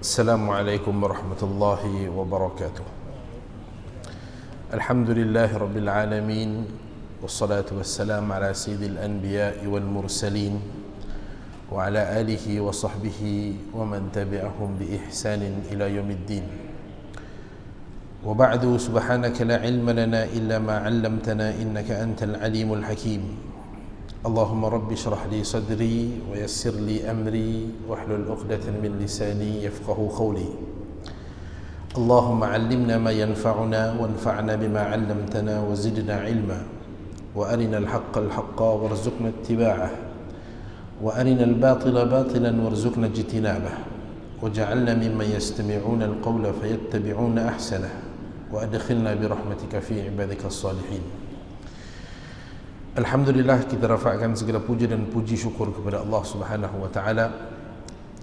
Assalamualaikum warahmatullahi wabarakatuh. Alhamdulillahi rabbil alamin, wassalatu wassalamu ala sayyidil anbiya'i wal mursalin wa ala alihi wa sahbihi wa man tabi'ahum bi ihsanin ila yaumiddin. Wa ba'du, subhanaka la ilma lana illa ma 'allamtana innaka antal alimul hakim. Allahumma rabbi shrah li sadri wa yassir li amri wahlul 'uqdatan min lisani yafqahu qawli. Allahumma 'allimna ma yanfa'una wanfa'na bima 'allamtana wa zidna 'ilma wa arina al-haqqa al-haqqa warzuqna ittiba'ah wa arina al-batila batilan warzuqna ijtinabah waj'alna mimman yastami'una al-qawla fayattabi'una ahsanah wa adkhilna bi rahmatika fi 'ibadika as-salihin. Alhamdulillah, kita rafa'kan segala puja dan puji syukur kepada Allah Subhanahu wa taala.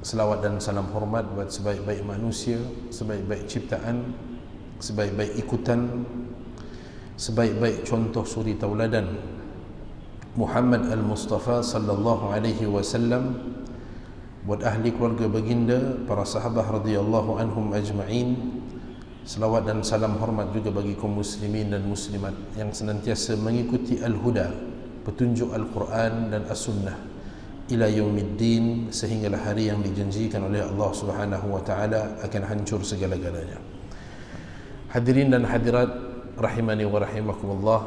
Selawat dan salam hormat buat sebaik-baik manusia, sebaik-baik ciptaan, sebaik-baik ikutan, sebaik-baik contoh suri tauladan, Muhammad al-Mustafa sallallahu alaihi wasallam, buat ahli keluarga baginda, para sahabat radhiyallahu anhum ajma'in. Selawat dan salam hormat juga bagi kaum muslimin dan muslimat yang senantiasa mengikuti al-huda, petunjuk Al-Quran dan As-Sunnah ila yaumiddin, sehinggalah hari yang dijanjikan oleh Allah Subhanahu wa taala akan hancur segala-galanya. Hadirin dan hadirat rahimani wa rahimakumullah.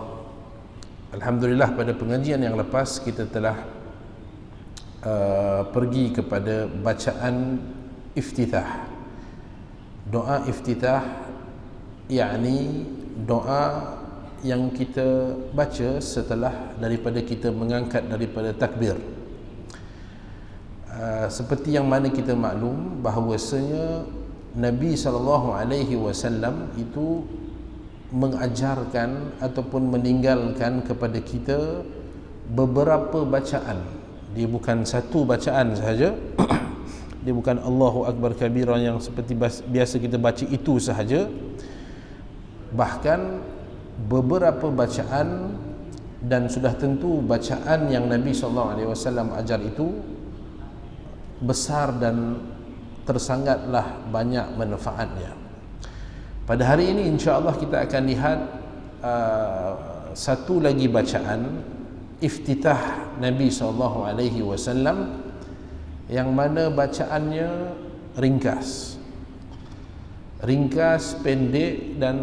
Alhamdulillah, pada pengajian yang lepas kita telah pergi kepada bacaan iftitah. Doa iftitah, yakni doa yang kita baca setelah daripada kita mengangkat daripada takbir. Seperti yang mana kita maklum bahawasanya Nabi SAW itu mengajarkan ataupun meninggalkan kepada kita beberapa bacaan. Dia bukan satu bacaan sahaja. Dia bukan Allahu Akbar kabira yang seperti biasa kita baca itu sahaja. Bahkan beberapa bacaan, dan sudah tentu bacaan yang Nabi SAW ajar itu besar dan tersangatlah banyak manfaatnya. Pada hari ini insya-Allah kita akan lihat satu lagi bacaan iftitah Nabi SAW yang mana bacaannya ringkas, pendek, dan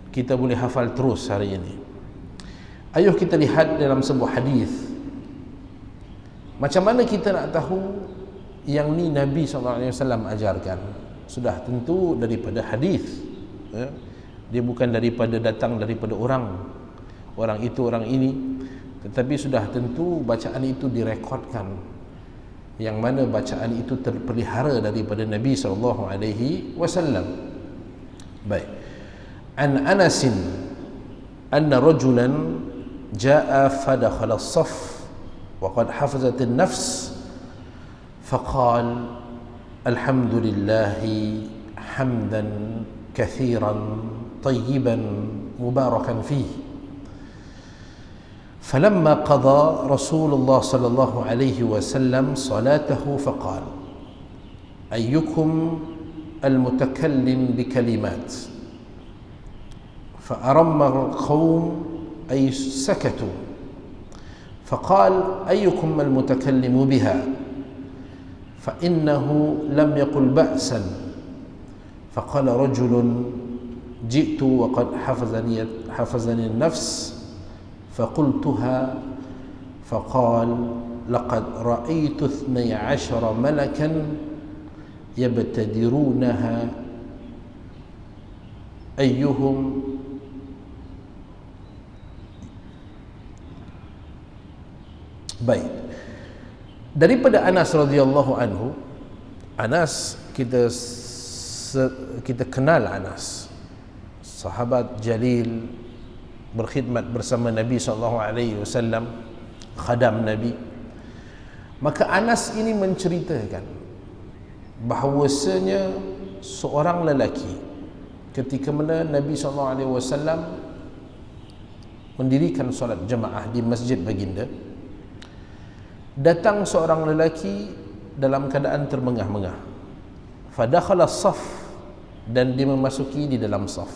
kita boleh hafal terus hari ini. Ayuh kita lihat dalam sebuah hadis. Macam mana kita nak tahu yang ni Nabi SAW ajarkan? Sudah tentu daripada hadis. Dia bukan datang daripada orang itu, orang ini, tetapi sudah tentu bacaan itu direkodkan, yang mana bacaan itu terpelihara daripada Nabi SAW. Baik. An Anasin anna rajulan jaa fadakhala as-saff wa qad hafazat an-nafs faqal alhamdulillahi hamdan kathiran tayyiban mubarakan fihi. فلما قضى رسول الله صلى الله عليه وسلم صلاته فقال أيكم المتكلم بكلمات فأرم القوم أي سكتوا فقال أيكم المتكلم بها فإنه لم يقل بأسا فقال رجل جئت وقد حفظني النفس فقلتها فقال لقد رأيت 12 ملكا يبتدرونها أيهم baik. Daripada Anas radhiyallahu anhu. Anas, kita kenal Anas, sahabat jalil, berkhidmat bersama Nabi SAW, khadam Nabi. Maka Anas ini menceritakan bahawasanya seorang lelaki ketika mana Nabi SAW mendirikan solat jemaah di masjid baginda, datang seorang lelaki dalam keadaan termengah-mengah. fadakhala as-saf, dan dia memasuki di dalam saf.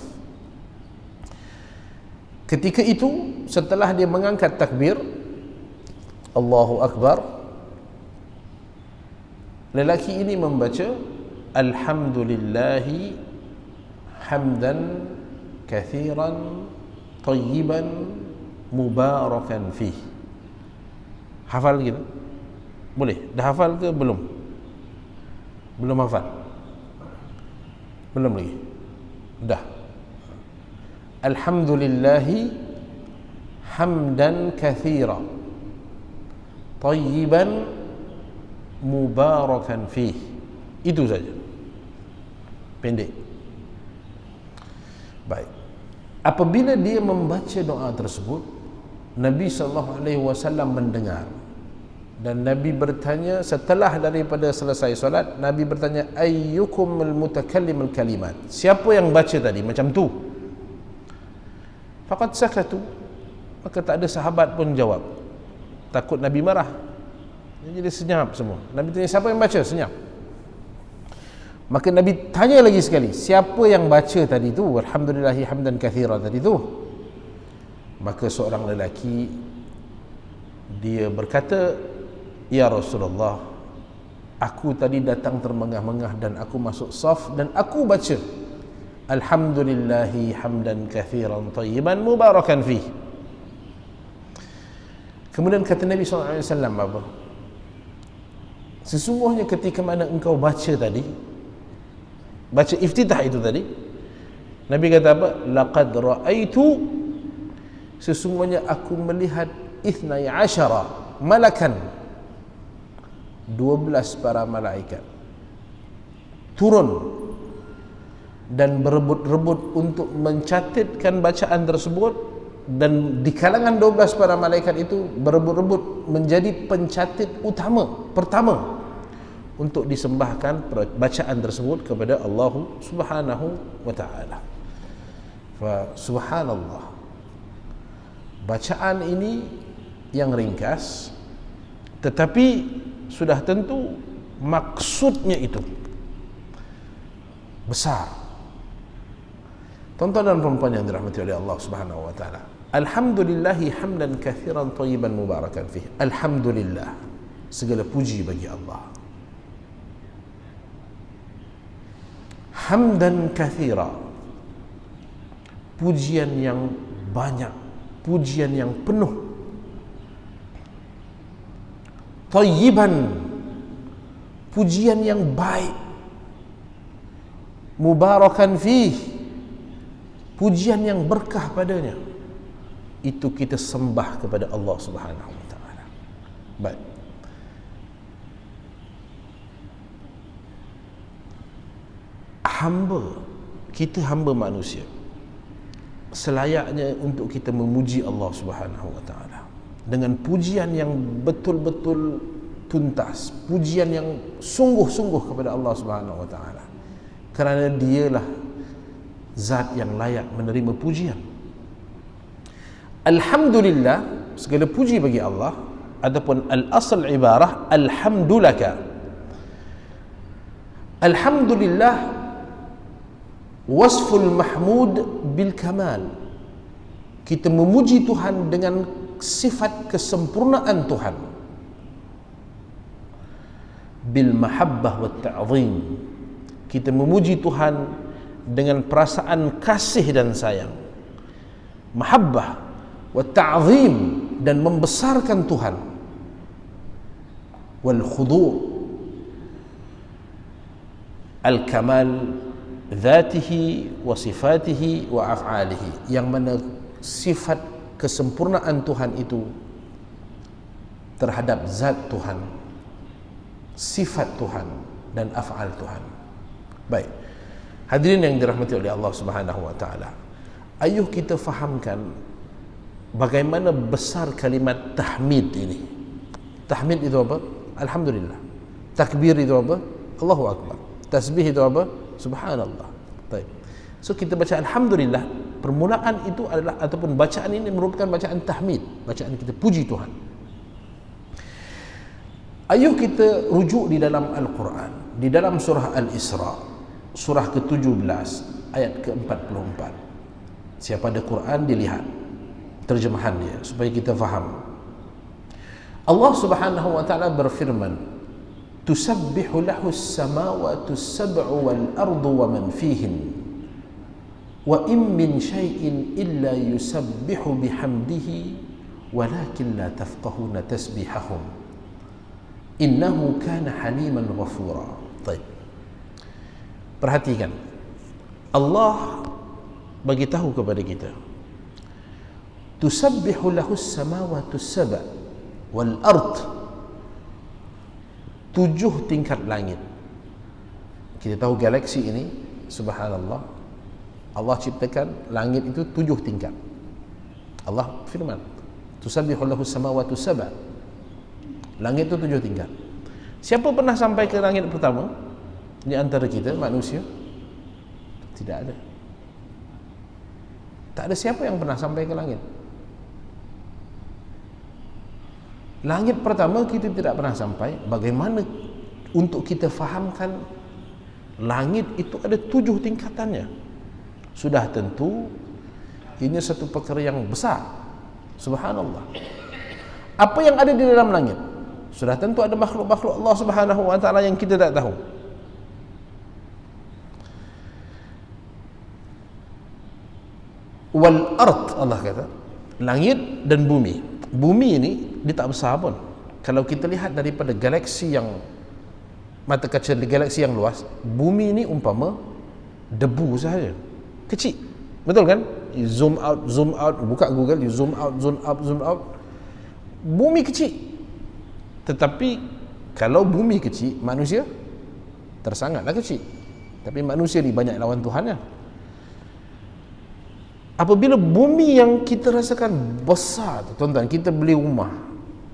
Ketika itu setelah dia mengangkat takbir Allahu Akbar, lelaki ini membaca alhamdulillahi hamdan kathiran tayyiban mubarakan fih. Hafal gitu? Boleh? Dah hafal ke belum? Belum hafal? Belum lagi? Dah. Alhamdulillahi hamdan kathira tayyiban mubarakan fih. Itu saja, pendek. Baik, apabila dia membaca doa tersebut, Nabi SAW mendengar, dan Nabi bertanya setelah daripada selesai solat, Nabi bertanya ayyukumul mutakallimul kalimat, siapa yang baca tadi macam tu? Faqad sakatu, maka tak ada sahabat pun jawab, takut Nabi marah. Jadi senyap semua. Nabi tanya siapa yang baca, senyap. Maka Nabi tanya lagi sekali, siapa yang baca tadi tu alhamdulillahi hamdan kathira tadi tu? Maka seorang lelaki dia berkata, ya Rasulullah, aku tadi datang termengah-mengah dan aku masuk saf dan aku baca alhamdulillahi hamdan kathiran tayyiban mubarakan fih. Kemudian kata Nabi SAW apa? Sesungguhnya ketika mana engkau baca tadi, baca iftitah itu tadi, Nabi kata apa? Laqad ra'aitu, sesungguhnya aku melihat 12 malakan, 12 para malaikat turun dan berebut-rebut untuk mencatatkan bacaan tersebut, dan di kalangan 12 para malaikat itu berebut-rebut menjadi pencatat utama pertama untuk disembahkan bacaan tersebut kepada Allah Subhanahu wa taala. Fa subhanallah, bacaan ini yang ringkas tetapi sudah tentu maksudnya itu besar. Tuan-tuan dan perempuan yang dirahmati oleh Allah Subhanahu wa taala, alhamdulillahi hamdan kathiran tayyiban mubarakan fih. Alhamdulillah, segala puji bagi Allah. Hamdan kathira, pujian yang banyak, pujian yang penuh. Tayyiban, pujian yang baik. Mubarakan fih, pujian yang berkah padanya. Itu kita sembah kepada Allah Subhanahu wa taala. Baik. Hamba, kita hamba manusia, selayaknya untuk kita memuji Allah Subhanahu wa taala dengan pujian yang betul-betul tuntas, pujian yang sungguh-sungguh kepada Allah Subhanahu wa taala, kerana dialah zat yang layak menerima pujian. Alhamdulillah, segala puji bagi Allah. Adapun al-asal ibarah alhamdulaka. Alhamdulillah wasful mahmud bil kamal. Kita memuji Tuhan dengan sifat kesempurnaan Tuhan. Bil mahabbah wa ta'zim. Kita memuji Tuhan dengan perasaan kasih dan sayang, mahabbah wa ta'zim, dan membesarkan Tuhan, wal khudu' al kamal dzatihi wa sifatihi wa af'alihi, yang mana sifat kesempurnaan Tuhan itu terhadap zat Tuhan, sifat Tuhan dan af'al Tuhan. Baik, hadirin yang dirahmati oleh Allah Subhanahu wa taala, ayuh kita fahamkan bagaimana besar kalimat tahmid ini. Tahmid itu apa? Alhamdulillah. Takbir itu apa? Allahu Akbar. Tasbih itu apa? Subhanallah. Baik. So kita baca alhamdulillah, permulaan itu adalah, ataupun bacaan ini merupakan bacaan tahmid, bacaan kita puji Tuhan. Ayuh kita rujuk di dalam Al-Quran. di dalam surah Al-Isra, surah ke-17 ayat ke-44. Siapa ada Quran dilihat terjemahan dia supaya kita faham. Allah Subhanahu wa taala berfirman, "Tusabbihu lahu as-samawati as-sab'u wal ardu wa man fihin, wa in min syai'in illa yusabbihu bihamdihi walakin la tafqahuna tasbihahum innahu kana haliman ghafura." Baik. Perhatikan. Allah bagi tahu kepada kita, tusabbihu lahu as-samawati as-sab' wal ard, 7 tingkat langit. Kita tahu galaksi ini, subhanallah, Allah ciptakan langit itu 7 tingkat. Allah firman, tusabbihu lahu as-samawati as-sab', langit itu 7 tingkat. Siapa pernah sampai ke langit pertama di antara kita manusia? Tidak ada. Tak ada siapa yang pernah sampai ke langit. Langit pertama kita tidak pernah sampai. Bagaimana untuk kita fahamkan langit itu ada 7 tingkatannya? Sudah tentu ini satu perkara yang besar. Subhanallah. Apa yang ada di dalam langit? Sudah tentu ada makhluk-makhluk Allah Subhanahu wa taala yang kita tak tahu. Wal ard, Allah kata, langit dan bumi. Bumi ini dia tak besar pun. Kalau kita lihat daripada galaksi yang mata kaca galaksi yang luas, bumi ini umpama debu sahaja. Kecil. Betul kan? You zoom out, buka Google, you zoom out. Bumi kecil. Tetapi kalau bumi kecil, manusia tersangatlah kecil. Tapi manusia ni banyak lawan Tuhannya. Apabila bumi yang kita rasakan besar, tuan-tuan, kita beli rumah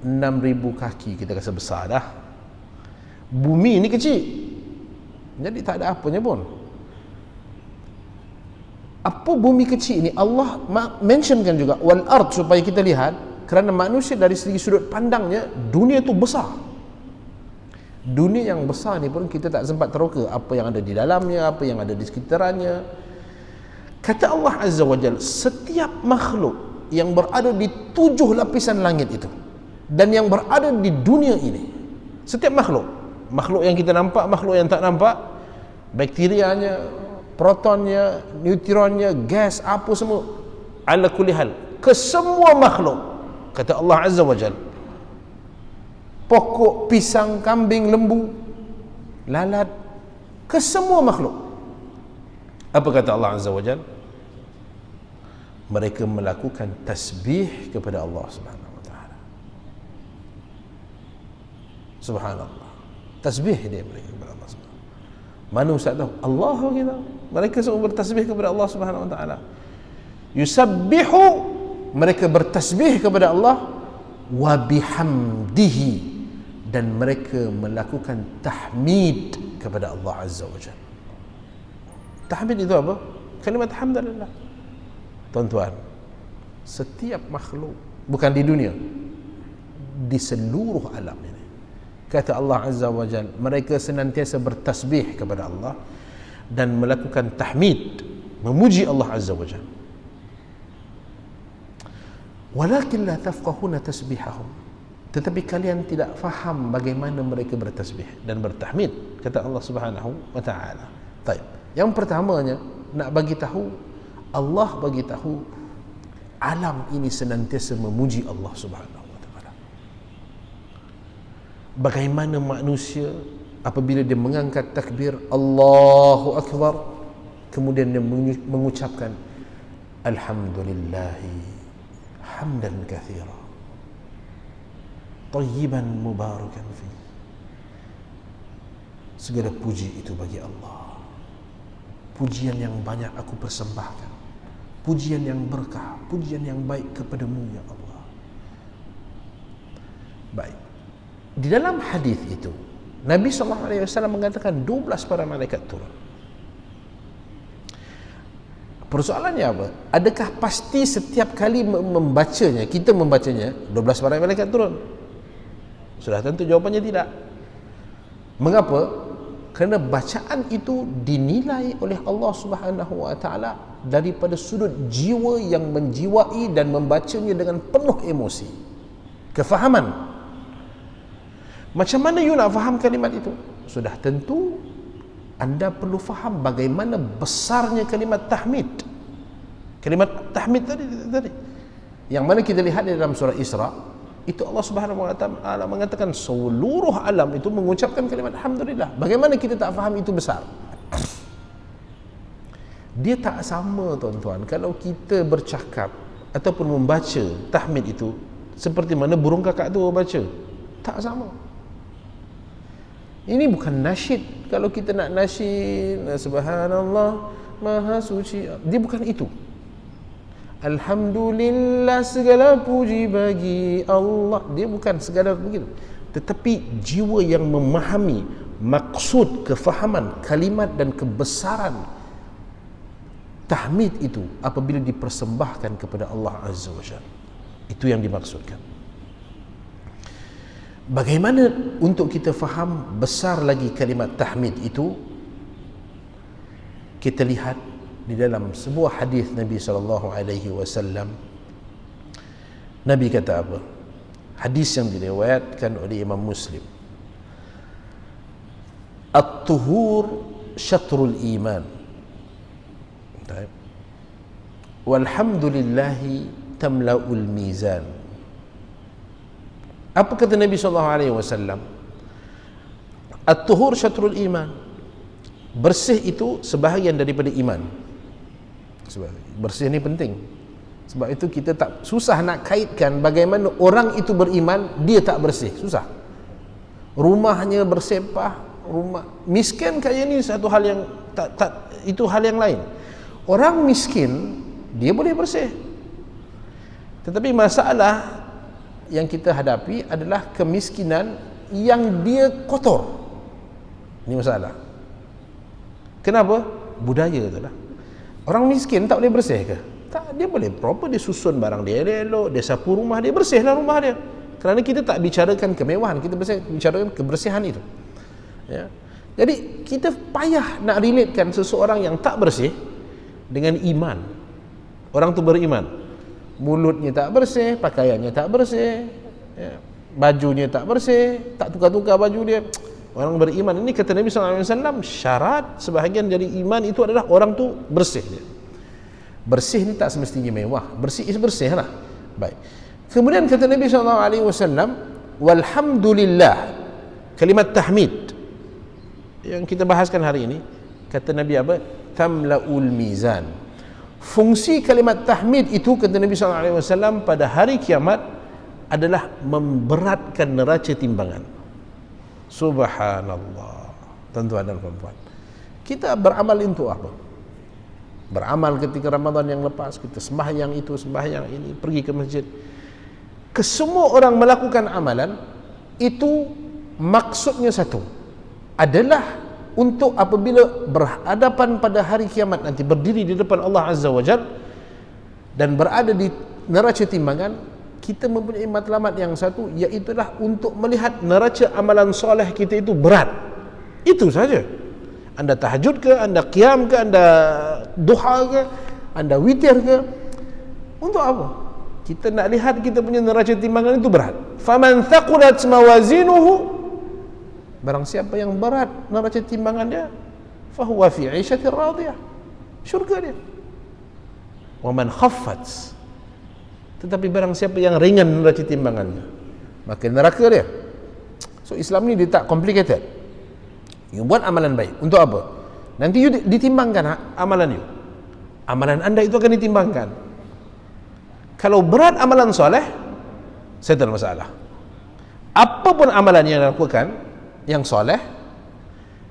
6,000 kaki, kita rasa besar dah. Bumi ini kecil, jadi tak ada apanya pun. Apa bumi kecil ini? Allah mentionkan juga wal ard supaya kita lihat, kerana manusia dari segi sudut pandangnya dunia itu besar. Dunia yang besar ni pun kita tak sempat teroka apa yang ada di dalamnya, apa yang ada di sekitarannya. Kata Allah Azza wa Jalla, setiap makhluk yang berada di 7 lapisan langit itu dan yang berada di dunia ini, setiap makhluk yang kita nampak, makhluk yang tak nampak, bakterianya, protonnya, neutronnya, gas, apa semua, ala kulli hal, kesemua makhluk, kata Allah Azza wa Jalla, pokok, pisang, kambing, lembu, lalat, kesemua makhluk. Apa kata Allah Azza wa Jalla? Mereka melakukan tasbih kepada Allah Subhanahu wa taala. Subhanallah. Tasbih dia mereka kepada Allah Subhanahu. Mana ustaz tahu? Allah kita. Mereka semua bertasbih kepada Allah Subhanahu wa taala. Yusabbihu, mereka bertasbih kepada Allah, wa bihamdihi, dan mereka melakukan tahmid kepada Allah Azza wa Jalla. Tahmid itu apa? Kalimat hamdalillah. Tuan-tuan, setiap makhluk, bukan di dunia, di seluruh alam ini, kata Allah Azza wa Jalla, mereka senantiasa bertasbih kepada Allah dan melakukan tahmid, memuji Allah Azza wa Jalla. Walakin la tafqahuna tasbihahum, tetapi kalian tidak faham bagaimana mereka bertasbih dan bertahmid, kata Allah Subhanahu wa taala. Baik. Yang pertamanya nak bagi tahu, Allah bagi tahu alam ini senantiasa memuji Allah Subhanahu wa taala. Bagaimana manusia apabila dia mengangkat takbir Allahu Akbar, kemudian dia mengucapkan alhamdulillahi hamdan katsira tayyiban mubarakan fi, segala puji itu bagi Allah, pujian yang banyak aku persembahkan, pujian yang berkah, pujian yang baik kepadamu ya Allah. Baik, di dalam hadis itu Nabi SAW mengatakan 12 para malaikat turun. Persoalannya apa? Adakah pasti setiap kali membacanya, kita membacanya 12 para malaikat turun? Sudah tentu jawapannya tidak. Mengapa? Kerana bacaan itu dinilai oleh Allah Subhanahu wa taala daripada sudut jiwa yang menjiwai dan membacanya dengan penuh emosi, kefahaman. Macam mana you nak faham kalimat itu? Sudah tentu anda perlu faham bagaimana besarnya kalimat tahmid. Kalimat tahmid tadi yang mana kita lihat di dalam surah Isra, itu Allah Subhanahu wa taala mengatakan seluruh alam itu mengucapkan kalimat alhamdulillah. Bagaimana kita tak faham itu besar? Dia tak sama, tuan-tuan, kalau kita bercakap ataupun membaca tahmid itu seperti mana burung kakak tu baca. Tak sama. Ini bukan nasyid. Kalau kita nak nasyid subhanallah maha suci, dia bukan itu. Alhamdulillah segala puji bagi Allah, dia bukan segala begitu. Tetapi jiwa yang memahami maksud, kefahaman kalimat dan kebesaran tahmid itu apabila dipersembahkan kepada Allah Azza wa Jalla, itu yang dimaksudkan. Bagaimana untuk kita faham besar lagi kalimat tahmid itu? Kita lihat di dalam sebuah hadis Nabi SAW. Nabi kata apa? Hadis yang diriwayatkan oleh Imam Muslim. At-tuhur syatrul iman. Walhamdulillahi tamla'ul mizan. Apa kata Nabi SAW? At-tuhur syatrul iman. Bersih itu sebahagian daripada iman. Bersih ni penting. Sebab itu kita tak susah nak kaitkan bagaimana orang itu beriman, dia tak bersih. Susah. Rumahnya bersepah, rumah miskin kaya ni satu hal yang tak itu hal yang lain. Orang miskin dia boleh bersih. Tetapi masalah yang kita hadapi adalah kemiskinan yang dia kotor. Ini masalah. Kenapa? Budaya tu lah. Orang miskin tak boleh bersih ke? Tak, dia boleh proper, dia susun barang dia elok, dia sapu rumah dia, bersihlah rumah dia. Kerana kita tak bicarakan kemewahan, kita bicarakan kebersihan itu. Ya. Jadi kita payah nak relatekan seseorang yang tak bersih dengan iman. Orang tu beriman, mulutnya tak bersih, pakaiannya tak bersih, ya, bajunya tak bersih, tak tukar-tukar baju dia. Orang beriman ini, kata Nabi SAW, syarat sebahagian dari iman itu adalah orang tu bersih dia. Bersih ni tak semestinya mewah, bersih is bersih lah. Baik. Kemudian kata Nabi SAW, walhamdulillah, kalimat tahmid yang kita bahaskan hari ini, kata Nabi apa? Tamla'ul mizan. Fungsi kalimat tahmid itu, kata Nabi SAW, pada hari kiamat adalah memberatkan neraca timbangan. Subhanallah. Tuan-tuan dan puan-puan, kita beramal untuk apa? Beramal ketika Ramadan yang lepas, kita sembahyang itu, sembahyang ini, pergi ke masjid. Kesemua orang melakukan amalan itu maksudnya satu, adalah untuk apabila berhadapan pada hari kiamat nanti, berdiri di depan Allah Azza wa Jalla dan berada di neraca timbangan, kita mempunyai matlamat yang satu, iaitulah untuk melihat neraca amalan soleh kita itu berat. Itu saja. Anda tahajud ke, anda qiyam ke, anda duha ke, anda witir ke, untuk apa? Kita nak lihat kita punya neraca timbangan itu berat. Faman thaqulat mawazinuhu, barang siapa yang berat neraca timbangan dia, fahuwa fi 'ishatir radiyah, syurga dia. Wa man khaffat, tetapi barang siapa yang ringan neraca timbangannya, maka neraka dia. So Islam ni dia tak complicated. You buat amalan baik untuk apa? Nanti you ditimbangkan amalan you. Amalan anda itu akan ditimbangkan. Kalau berat amalan soleh, settle masalah. Apapun amalan yang dilakukan yang soleh,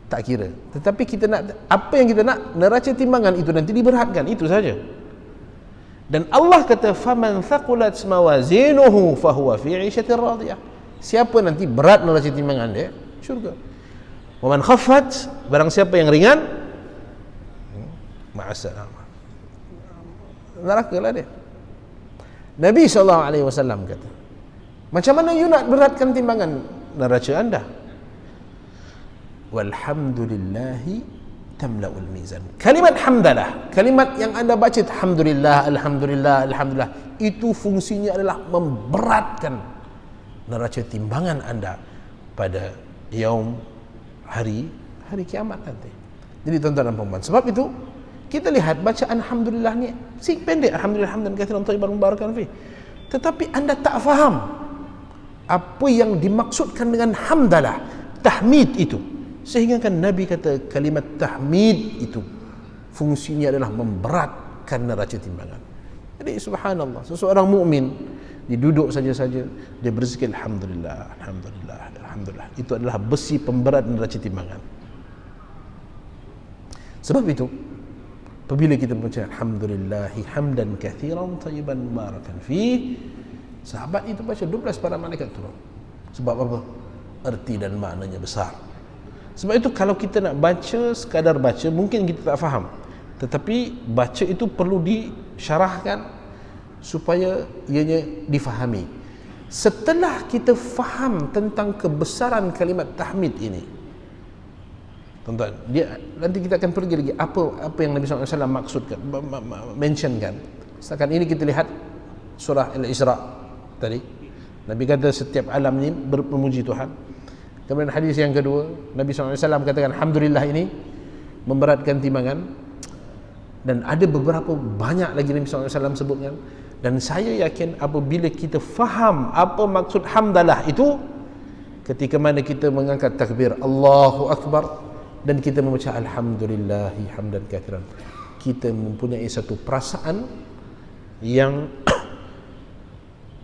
tak kira. Tetapi kita nak, apa yang kita nak, neraca timbangan itu nanti diberatkan, itu saja. Dan Allah kata, faman thaqulat mawazinuhu fahuwa fi 'ishatir radiyah. Siapa nanti berat neraca timbangan dia, syurga. Wa man khaffat, barang siapa yang ringan, ma'assalam, neraka lah dia. Nabi SAW kata, macam mana you nak beratkan timbangan neraca anda? walhamdulillahi tamla'ul mizan. Kalimat hamdalah, kalimat yang anda baca alhamdulillah, alhamdulillah, alhamdulillah, itu fungsinya adalah memberatkan neraca timbangan anda pada hari kiamat nanti. Jadi tuan-tuan dan puan-puan, sebab itu kita lihat bacaan alhamdulillah ni pendek, alhamdulillah hamdan katsiran thayyiban mubarakan fi. Tetapi anda tak faham apa yang dimaksudkan dengan hamdalah, tahmid itu. Sehingga kan Nabi kata kalimat tahmid itu fungsinya adalah memberatkan neraca timbangan. Jadi subhanallah, seseorang mukmin diduduk saja-saja dia berzikir alhamdulillah, alhamdulillah, alhamdulillah, itu adalah besi pemberat neraca timbangan. Sebab itu apabila kita membaca alhamdulillahi hamdan katsiran thayyiban mubarakan fi, sahabat itu baca 12 para malaikat turun. Sebab apa? Erti dan maknanya besar. Sebab itu kalau kita nak baca, sekadar baca, mungkin kita tak faham. Tetapi baca itu perlu disyarahkan supaya ianya difahami. Setelah kita faham tentang kebesaran kalimat tahmid ini, tuan-tuan, nanti kita akan pergi lagi apa yang Nabi SAW maksudkan, mentionkan. Setakat ini kita lihat surah Al-Isra tadi. Nabi kata setiap alam ni memuji Tuhan. Kemudian hadis yang kedua, Nabi SAW katakan alhamdulillah ini memberatkan timbangan. Dan ada beberapa banyak lagi Nabi SAW sebutkan. Dan saya yakin apabila kita faham apa maksud hamdalah itu, ketika mana kita mengangkat takbir Allahu Akbar dan kita membaca alhamdulillahi hamdan katsiran, kita mempunyai satu perasaan yang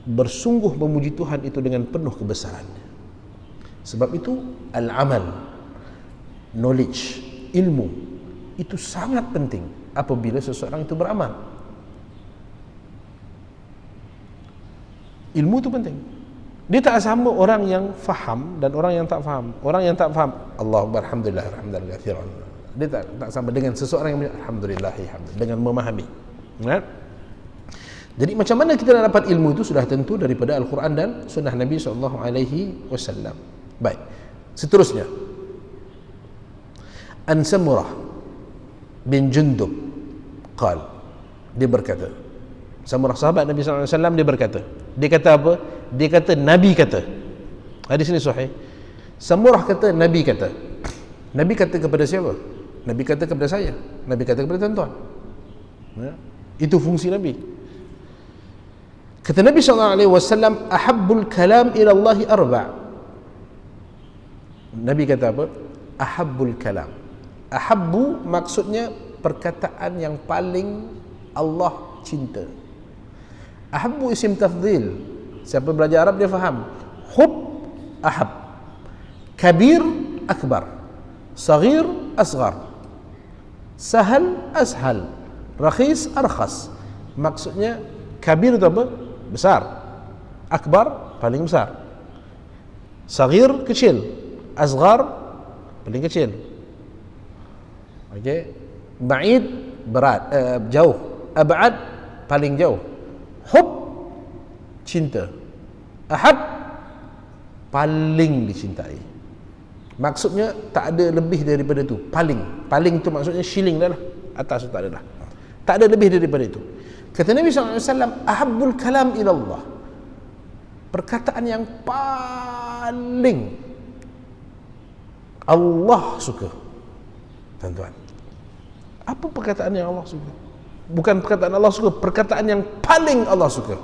bersungguh memuji Tuhan itu dengan penuh kebesarannya. Sebab itu al-amal, knowledge, ilmu itu sangat penting apabila seseorang itu beramal. Ilmu itu penting. Dia tak sama orang yang faham dan orang yang tak faham. Orang yang tak faham, Allahu Akbar, alhamdulillah, alhamdulillah katsiran. Dia tak sama dengan seseorang yang alhamdulillah, dengan memahami. Ya? Jadi macam mana kita nak dapat ilmu itu sudah tentu daripada Al-Quran dan sunnah Nabi SAW. Baik, seterusnya An Samurah bin Jundub qal, dia berkata, Samurah sahabat Nabi SAW, dia berkata, dia kata apa? Dia kata Nabi kata. Hadis ini sahih. Samurah kata Nabi kata. Nabi kata kepada siapa? Nabi kata kepada saya, Nabi kata kepada tuan-tuan. Ya? Itu fungsi Nabi. Kata Nabi SAW, ahabbul kalam ila Allahi arba'. Nabi kata apa? Ahabbul kalam. Ahabbu maksudnya perkataan yang paling Allah cinta. Ahabbu isim tafdhil. Siapa belajar Arab dia faham. Hub, ahab. Kabir, akbar. Saghir, asghar. Sahal, ashal. Rakhis, arkhas. Maksudnya kabir itu apa? Besar. Akbar, paling besar. Saghir, kecil. Asghar, paling kecil. Okey. Ba'id, berat, jauh. Ab'ad, paling jauh. Hub, cinta. Ahad, paling dicintai. Maksudnya tak ada lebih daripada itu. Paling tu maksudnya shilling dah lah. Atas tu tak ada dah. Tak ada lebih daripada itu. Kata Nabi SAW, ahabbul kalam ilallah, perkataan yang paling Allah suka. Tuan-tuan, apa perkataan yang Allah suka? Bukan perkataan Allah suka, perkataan yang paling Allah suka.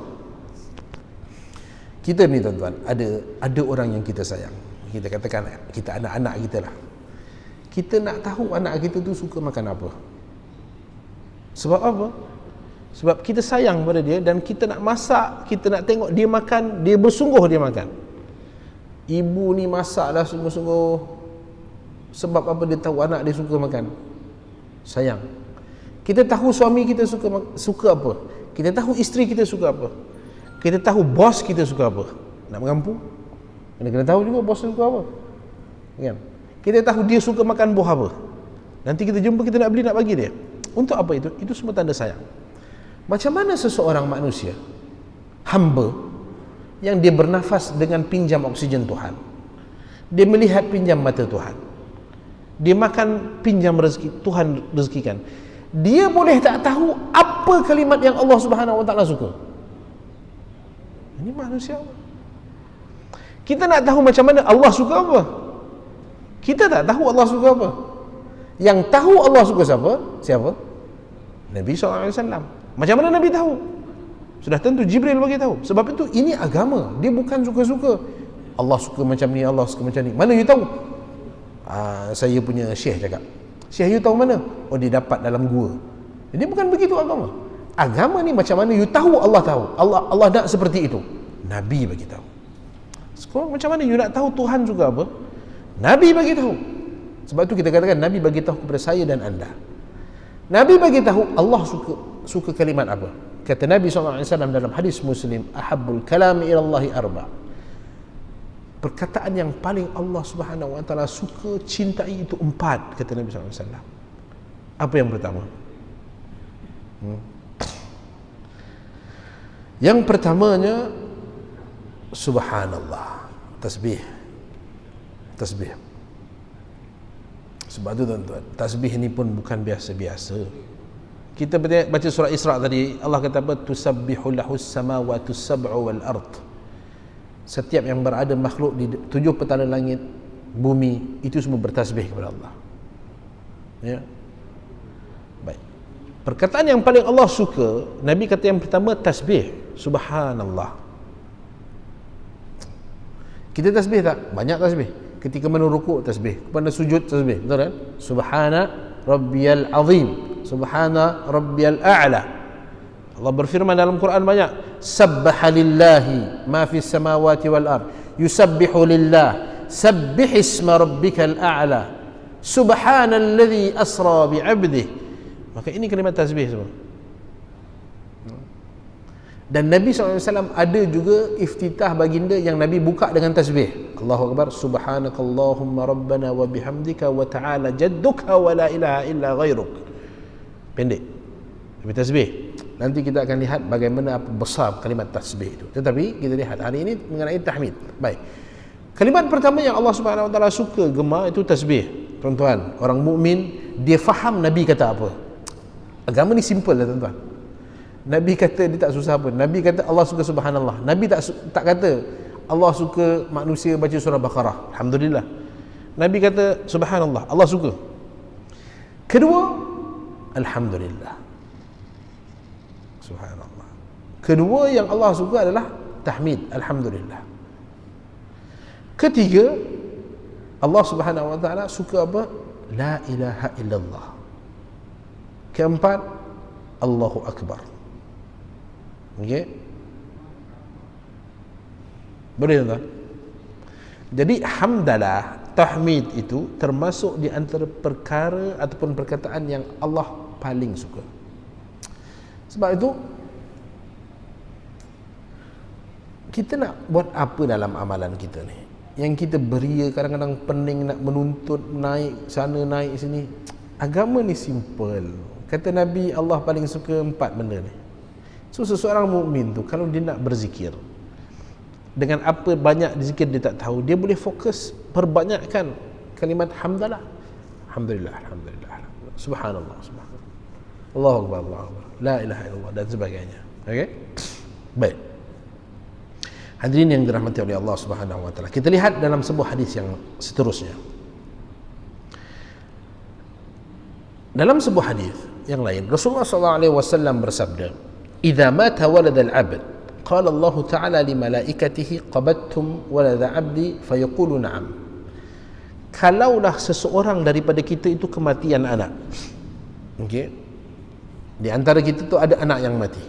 Kita ni tuan-tuan, ada orang yang kita sayang. Kita katakan kita anak-anak kita lah. Kita nak tahu anak kita tu suka makan apa. Sebab apa? Sebab kita sayang pada dia dan kita nak masak, kita nak tengok dia makan, dia bersungguh dia makan. Ibu ni masaklah sungguh-sungguh. Sebab apa? Dia tahu anak dia suka makan. Sayang. Kita tahu suami kita suka apa. Kita tahu isteri kita suka apa. Kita tahu bos kita suka apa. Nak mengampu, kena tahu juga bos dia suka apa. Kan? Kita tahu dia suka makan buah apa. Nanti kita jumpa, kita nak beli, nak bagi dia. Untuk apa itu? Itu semua tanda sayang. Macam mana seseorang manusia, hamba, yang dia bernafas dengan pinjam oksigen Tuhan, dia melihat pinjam mata Tuhan, Dia makan, pinjam rezeki, Tuhan rezekikan. Dia boleh tak tahu apa kalimat yang Allah Subhanahu Wa Taala suka. Ini manusia. Kita nak tahu macam mana Allah suka apa? Kita tak tahu Allah suka apa. Yang tahu Allah suka siapa? Siapa? Nabi SAW. Macam mana Nabi tahu? Sudah tentu Jibril bagi tahu. Sebab itu ini agama. Dia bukan suka-suka. Allah suka macam ni, Allah suka macam ni. Mana you tahu? Saya punya syekh cakap. Syekh you tahu mana? Oh, dia dapat dalam gua. Jadi bukan begitu agama. Agama ni macam mana you tahu, Allah tahu. Allah nak seperti itu. Nabi bagi tahu. Sekarang macam mana you nak tahu Tuhan suka apa? Nabi bagi tahu. Sebab itu kita katakan Nabi bagi tahu kepada saya dan anda. Nabi bagi tahu Allah suka kalimat apa. Kata Nabi SAW dalam hadis Muslim, ahabbul kalami ilallahi arba. Perkataan yang paling Allah Subhanahu Wa Taala suka, cintai itu 4, kata Nabi SAW. Apa yang pertama? Yang pertamanya subhanallah, tasbih. Sebab itu tuan-tuan, tasbih ini pun bukan biasa-biasa. Kita baca surah Isra tadi, Allah kata apa? Tusabbihu lahus samawati sab'u wal ard. Setiap yang berada makhluk di 7 petala langit, bumi, itu semua bertasbih kepada Allah. Ya. Baik. Perkataan yang paling Allah suka, Nabi kata yang pertama tasbih, subhanallah. Kita tasbih tak? Banyak tasbih. Ketika menurukuk tasbih, kepada sujud tasbih, betul kan? Subhana rabbiyal azim, subhana rabbiyal a'la. Allah berfirman dalam Quran banyak, sabbaha lillahi ma fis samawati wal ard, yusabbihu lillah, sabbih isma rabbikal a'la, subhanalladzi asra bi 'abdihi. Maka ini kalimat tasbih semua. Dan Nabi SAW ada juga iftitah baginda yang Nabi buka dengan tasbih. Allahu Akbar, subhanakallahumma rabbana wa bihamdika wa ta'ala jadduka wa la ilaha illa ghairuk. Pendek, tapi tasbih. Nanti kita akan lihat bagaimana besar kalimat tasbih itu. Tetapi kita lihat hari ini mengenai tahmid. Baik. Kalimat pertama yang Allah Subhanahu Wa Taala suka, gemar, itu tasbih. Tuan-tuan, orang mukmin dia faham Nabi kata apa. Agama ni simple lah tuan-tuan. Nabi kata dia tak susah pun. Nabi kata Allah suka subhanallah. Nabi tak kata Allah suka manusia baca surah Baqarah. Alhamdulillah. Nabi kata subhanallah, Allah suka. Kedua, alhamdulillah. Subhanallah. Kedua yang Allah suka adalah tahmid, alhamdulillah. Ketiga, Allah Subhanahu Wa Taala suka apa? La ilaha illallah. Keempat, Allahu Akbar. Okey. Boleh tak? Jadi hamdalah, tahmid itu termasuk di antara perkara ataupun perkataan yang Allah paling suka. Sebab itu kita nak buat apa dalam amalan kita ni? Yang kita beria, kadang-kadang pening nak menuntut, naik sana naik sini. Agama ni simple. Kata Nabi, Allah paling suka 4 benda ni. So seseorang mukmin tu kalau dia nak berzikir, dengan apa banyak zikir dia tak tahu, dia boleh fokus perbanyakkan kalimat hamdalah, alhamdulillah, alhamdulillah, subhanallah, subhanallah, Allahu akbar, Allahu akbar, la ilaha illallah dan sebagainya. Okey? Baik. Hadirin yang dirahmati oleh Allah Subhanahu Wa Taala, kita lihat dalam sebuah hadis yang seterusnya. Dalam sebuah hadis yang lain, Rasulullah SAW bersabda, "Idza mata walad al-'abd, qala Allah Ta'ala li malaikatihi qabattum walad 'abdi fayaqulu na'am." Kalaulah seseorang daripada kita itu kematian anak. Okey. Di antara kita tu ada anak yang mati.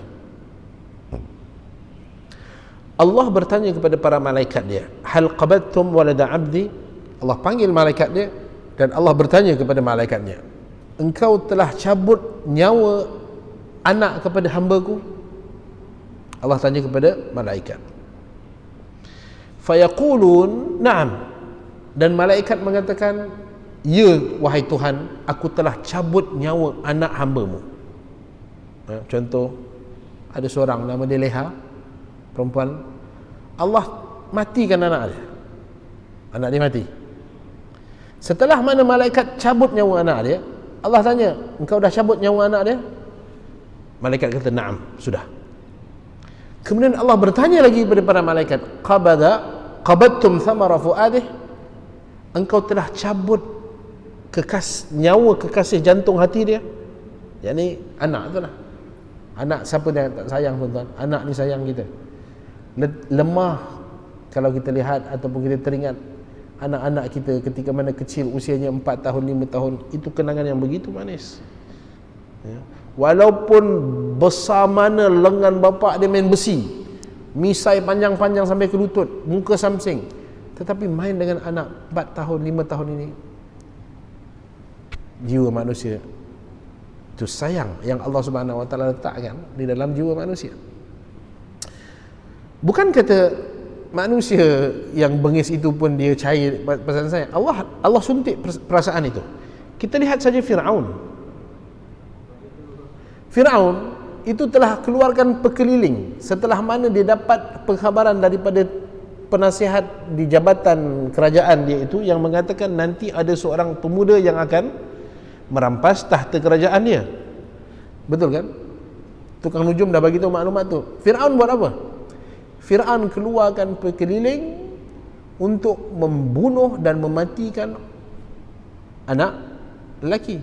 Allah bertanya kepada para malaikat dia, "Hal qabattum walad 'abdi?" Allah panggil malaikat dia dan Allah bertanya kepada malaikatnya, "Engkau telah cabut nyawa anak kepada hamba-Ku?" Allah tanya kepada malaikat. Fayaqulun na'am. Dan malaikat mengatakan, "Ya wahai Tuhan, aku telah cabut nyawa anak hamba-Mu." Contoh, ada seorang nama dia Leha, perempuan, Allah matikan anak dia. Anak dia mati. Setelah mana malaikat cabut nyawa anak dia, Allah tanya, engkau dah cabut nyawa anak dia? Malaikat kata, na'am, sudah. Kemudian Allah bertanya lagi kepada para malaikat, qabadtum thamara fuadih, engkau telah cabut nyawa kekasih jantung hati dia, yakni anak tu lah. Anak siapa yang tak sayang, tuan-tuan? Anak ni sayang kita. Lemah kalau kita lihat ataupun kita teringat anak-anak kita ketika mana kecil, usianya 4 tahun, 5 tahun, itu kenangan yang begitu manis, ya. Walaupun besar mana lengan bapak dia main besi, misai panjang-panjang sampai ke lutut, muka samsing, tetapi main dengan anak 4 tahun, 5 tahun ini, jiwa manusia itu sayang yang Allah Subhanahu Wa Taala letakkan di dalam jiwa manusia. Bukan kata manusia yang bengis itu pun dia cair perasaan sayang. Allah suntik perasaan itu. Kita lihat saja Firaun itu telah keluarkan pekeliling setelah mana dia dapat pengkhabaran daripada penasihat di jabatan kerajaan dia itu yang mengatakan nanti ada seorang pemuda yang akan merampas tahta kerajaan dia. Betul kan? Tukang nujum dah bagi tahu maklumat tu. Firaun buat apa? Firaun keluarkan pekeliling untuk membunuh dan mematikan anak lelaki.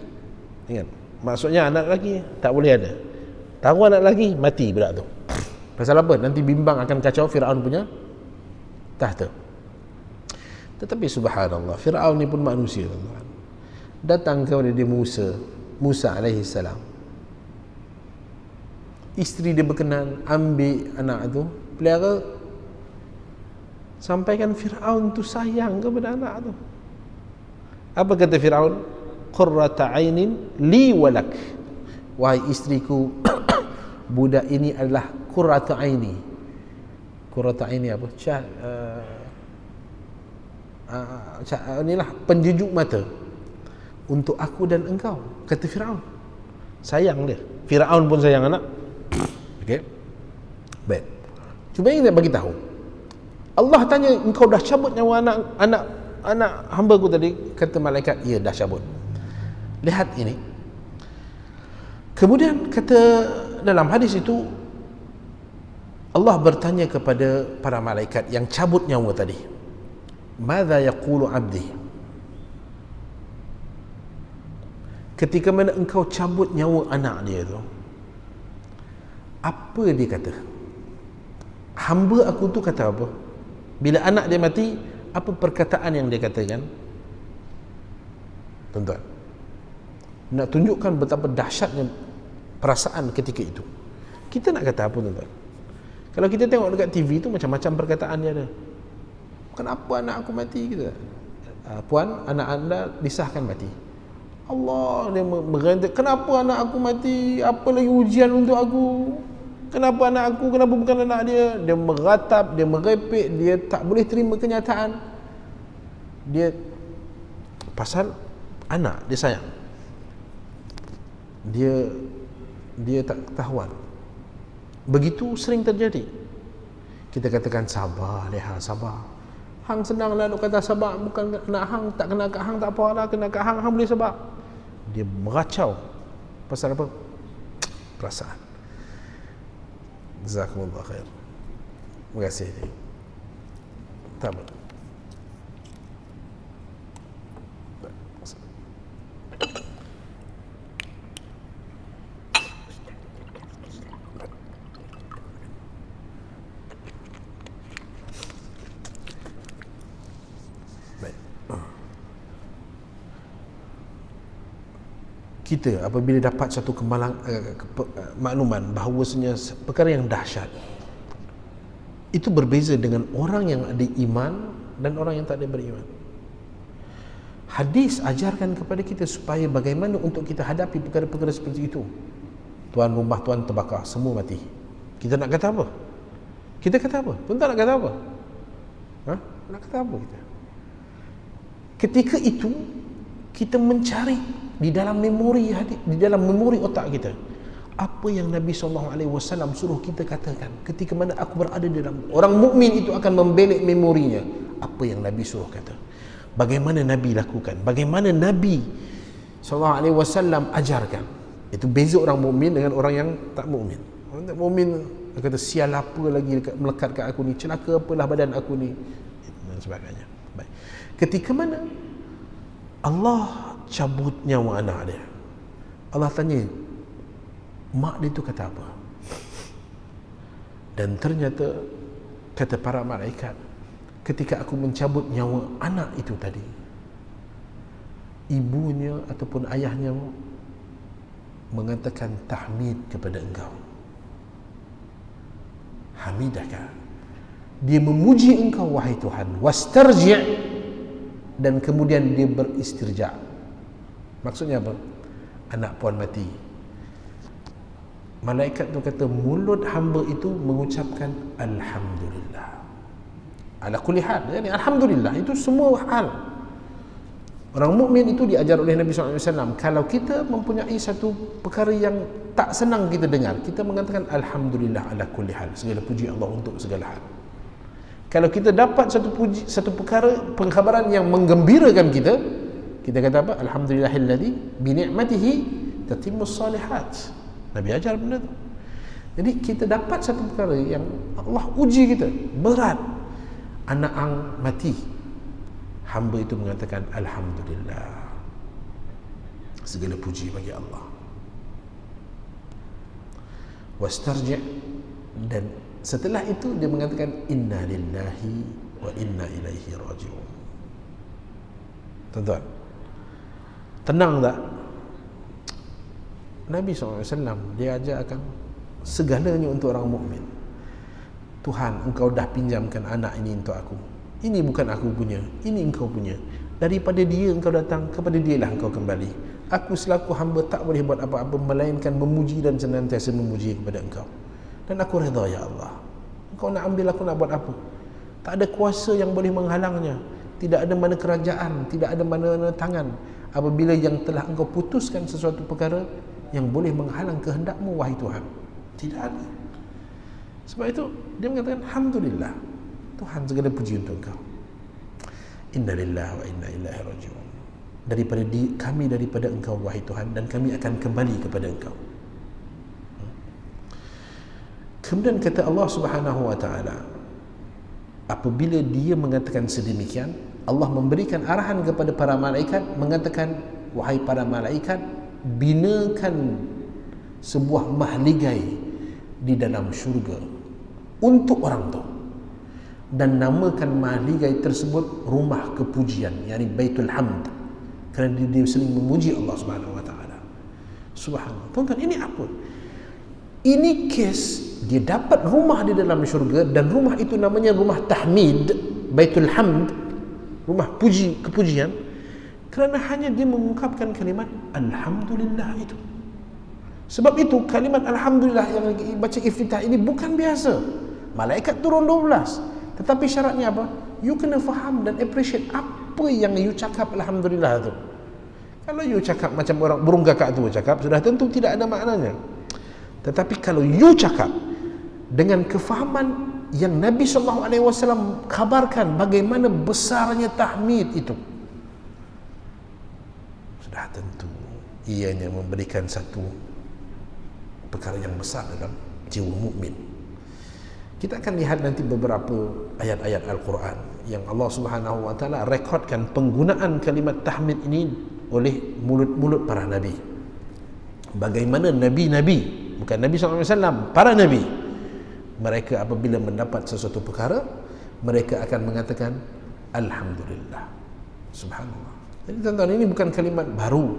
Ingat, maksudnya anak lelaki tak boleh ada. Tahu anak lelaki, mati budak tu. Pasal apa? Nanti bimbang akan kacau Firaun punya tahta. Tetapi subhanallah, Firaun ni pun manusia, tuan-tuan. Datang kepada dia Musa alaihi salam. Isteri dia berkenan, ambil anak tu, pelihara, sampaikan Firaun tu sayang kepada anak tu. Apa kata Firaun? Qurrata ainin li walak. Wahai isteriku, budak ini adalah qurrata aini. Qurrata aini apa? Inilah penjejuk mata untuk aku dan engkau, kata Firaun. Sayang dia. Firaun pun sayang anak. Okey. Baik. Cuba kita bagi tahu. Allah tanya, engkau dah cabut nyawa anak hamba ku tadi? Kata malaikat, ya dah cabut. Lihat ini. Kemudian kata dalam hadis itu, Allah bertanya kepada para malaikat yang cabut nyawa tadi, madza yaqulu abdi? Ketika mana engkau cabut nyawa anak dia tu, apa dia kata? Hamba aku tu kata apa? Bila anak dia mati, apa perkataan yang dia katakan? Tuan-tuan, nak tunjukkan betapa dahsyatnya perasaan ketika itu. Kita nak kata apa, tuan-tuan? Kalau kita tengok dekat TV tu, macam-macam perkataan dia ada. Kenapa anak aku mati? Kita, puan, anak anda disahkan mati. Allah, dia merendah, kenapa anak aku mati? Apa lagi ujian untuk aku? Kenapa anak aku? Kenapa bukan anak dia? Dia meratap, dia merepek, dia tak boleh terima kenyataan. Dia pasal anak dia sayang. Dia tak ketahuan. Begitu sering terjadi. Kita katakan sabar, leha, sabar. Hang senang lah nak kata sabar, bukan nak hang, tak kena kat hang tak apa lah, kena kat hang boleh sabar. Dia meracau pasal apa? Perasaan. Jazakumullah khair. Terima kasih. Tak apa. Kita apabila dapat satu makluman bahawasanya perkara yang dahsyat, itu berbeza dengan orang yang ada iman dan orang yang tak ada beriman. Hadis ajarkan kepada kita supaya bagaimana untuk kita hadapi perkara-perkara seperti itu. Tuan rumah tuan terbakar, semua mati. Kita nak kata apa? Kita kata apa? Tuan tak nak kata apa? Nak kata apa kita? Ketika itu kita mencari di dalam memori otak kita apa yang Nabi SAW suruh kita katakan ketika mana aku berada di dalam. Orang mukmin itu akan membelek memorinya apa yang Nabi suruh kata. bagaimana Nabi lakukan, bagaimana Nabi SAW ajarkan. Itu beza orang mukmin dengan orang yang tak mukmin. Orang tak mukmin kata sial apa lagi melekat kat aku ni, celaka apalah badan aku ni dan sebagainya. Baik. Ketika mana Allah cabut nyawa anak dia, Allah tanya mak dia tu kata apa, dan ternyata kata para malaikat, ketika aku mencabut nyawa anak itu tadi, ibunya ataupun ayahnya mengatakan tahmid kepada engkau. Hamidaka, dia memuji engkau wahai Tuhan. Wastarji', dan kemudian dia beristirja'. Maksudnya apa? Anak puan mati, malaikat tu kata mulut hamba itu mengucapkan alhamdulillah ala kulli hal. Yani alhamdulillah itu semua hal. Orang mukmin itu diajar oleh Nabi SAW, kalau kita mempunyai satu perkara yang tak senang kita dengar, kita mengatakan alhamdulillah ala kulli hal, segala puji Allah untuk segala hal. Kalau kita dapat satu perkara, pengkhabaran yang menggembirakan kita, kita kata apa? Alhamdulillahilladzi bi ni'matihi tatimmus salihat. Nabi ajar benda tu. Jadi kita dapat satu perkara yang Allah uji kita, berat, anak ang mati, hamba itu mengatakan alhamdulillah, segala puji bagi Allah. Wastarji', dan setelah itu dia mengatakan inna lillahi wa inna ilaihi raji'un. Tuan-tuan, tenang tak? Nabi SAW dia ajarkan segalanya untuk orang mukmin. Tuhan, engkau dah pinjamkan anak ini untuk aku, ini bukan aku punya, ini engkau punya. Daripada dia engkau datang, kepada dialah engkau kembali. Aku selaku hamba tak boleh buat apa-apa melainkan memuji dan senantiasa memuji kepada engkau. Dan aku redha ya Allah. Engkau nak ambil, aku nak buat apa? Tak ada kuasa yang boleh menghalangnya. Tidak ada mana kerajaan, tidak ada mana tangan apabila yang telah engkau putuskan sesuatu perkara yang boleh menghalang kehendakmu wahai Tuhan. Tidak ada. Sebab itu dia mengatakan alhamdulillah, Tuhan segala puji untuk engkau. Inna lillahi wa inna ilaihi raji'un. Daripada kami daripada engkau wahai Tuhan, dan kami akan kembali kepada engkau. Kemudian kata Allah Subhanahu wa taala, apabila dia mengatakan sedemikian, Allah memberikan arahan kepada para malaikat, mengatakan wahai para malaikat, binakan sebuah mahligai di dalam syurga untuk orang tu, dan namakan mahligai tersebut rumah kepujian, yakni Baitul Hamd, kerana dia sering memuji Allah Subhanahu wa taala. Subhanallah. Tuan-tuan, ini apa? Ini kes dia dapat rumah di dalam syurga, dan rumah itu namanya rumah tahmid, Baitul Hamd, rumah kepujian, kerana hanya dia mengungkapkan kalimat alhamdulillah itu. Sebab itu kalimat alhamdulillah yang baca iftitah ini bukan biasa. Malaikat turun 12, tetapi syaratnya apa? You kena faham dan appreciate apa yang you cakap alhamdulillah tu. Kalau you cakap macam orang burung gagak tu cakap, sudah tentu tidak ada maknanya. Tetapi kalau you cakap dengan kefahaman yang Nabi SAW kabarkan bagaimana besarnya tahmid itu, sudah tentu ianya memberikan satu perkara yang besar dalam jiwa mukmin. Kita akan lihat nanti beberapa ayat-ayat Al-Quran yang Allah Subhanahu wa taala rekodkan penggunaan kalimat tahmid ini oleh mulut-mulut para nabi. Bagaimana nabi-nabi, bukan Nabi SAW, para nabi, mereka apabila mendapat sesuatu perkara, mereka akan mengatakan alhamdulillah. Subhanallah. Jadi tuan-tuan, ini bukan kalimat baru.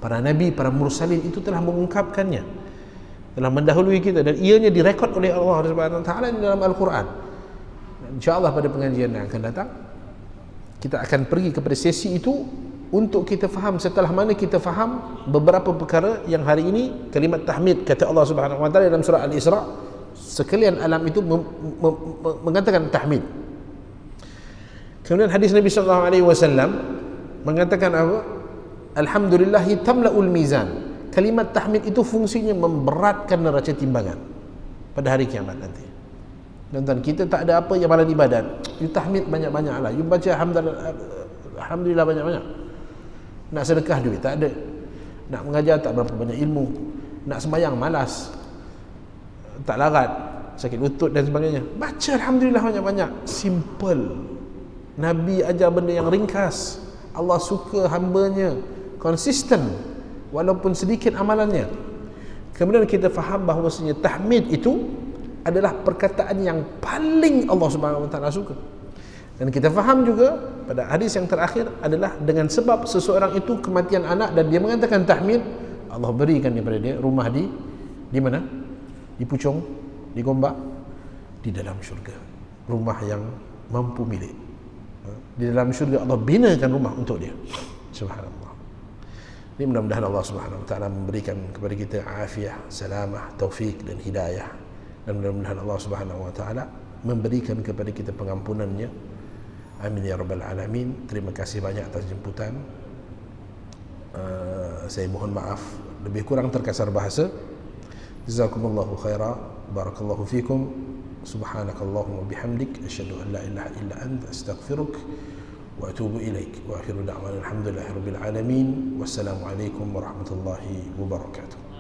Para nabi, para mursalin itu telah mengungkapkannya, telah mendahului kita, dan ianya direkod oleh Allah Subhanahu wa taala di dalam Al-Quran. InsyaAllah pada pengajian yang akan datang kita akan pergi kepada sesi itu untuk kita faham. Setelah mana kita faham beberapa perkara yang hari ini kalimat tahmid, kata Allah Subhanahu wa taala dalam surah Al-Isra, sekalian alam itu mengatakan tahmid. Kemudian hadis Nabi SAW mengatakan apa? Alhamdulillahi tamla'ul mizan. Kalimat tahmid itu fungsinya memberatkan neraca timbangan pada hari kiamat nanti. Dan kita tak ada apa yang amalan ibadat, you tahmid banyak-banyaklah, you baca Alhamdulillah banyak-banyak. Nak sedekah duit tak ada, nak mengajar tak berapa banyak ilmu, nak sembahyang malas, tak larat, sakit lutut dan sebagainya. Baca alhamdulillah banyak-banyak. Simple. Nabi ajar benda yang ringkas. Allah suka hambanya konsisten walaupun sedikit amalannya. Kemudian kita faham bahawasanya tahmid itu adalah perkataan yang paling Allah Subhanahu Wa Taala suka. Dan kita faham juga pada hadis yang terakhir adalah dengan sebab seseorang itu kematian anak dan dia mengatakan tahmid, Allah berikan kepada dia rumah di mana? Di Puchong, di Gombak, di dalam syurga. Rumah yang mampu milik. Di dalam syurga Allah binakan rumah untuk dia. Subhanallah. Ini mudah-mudahan Allah Subhanahu Wa Taala memberikan kepada kita afiah, salamah, taufik dan hidayah. Dan mudah-mudahan Allah Subhanahu Wa Taala memberikan kepada kita pengampunannya. Amin ya rabbal alamin. Terima kasih banyak atas jemputan. Saya mohon maaf lebih kurang terkasar bahasa. Jazakumullahu khaira. Barakallahu fikum. Subhanakallahumma bihamdik asyhadu an la ilaha illa anta astaghfiruk wa atubu ilaik. Wa akhiru da'wana alhamdulillahi rabbil alamin. Wassalamu alaikum warahmatullahi wabarakatuh.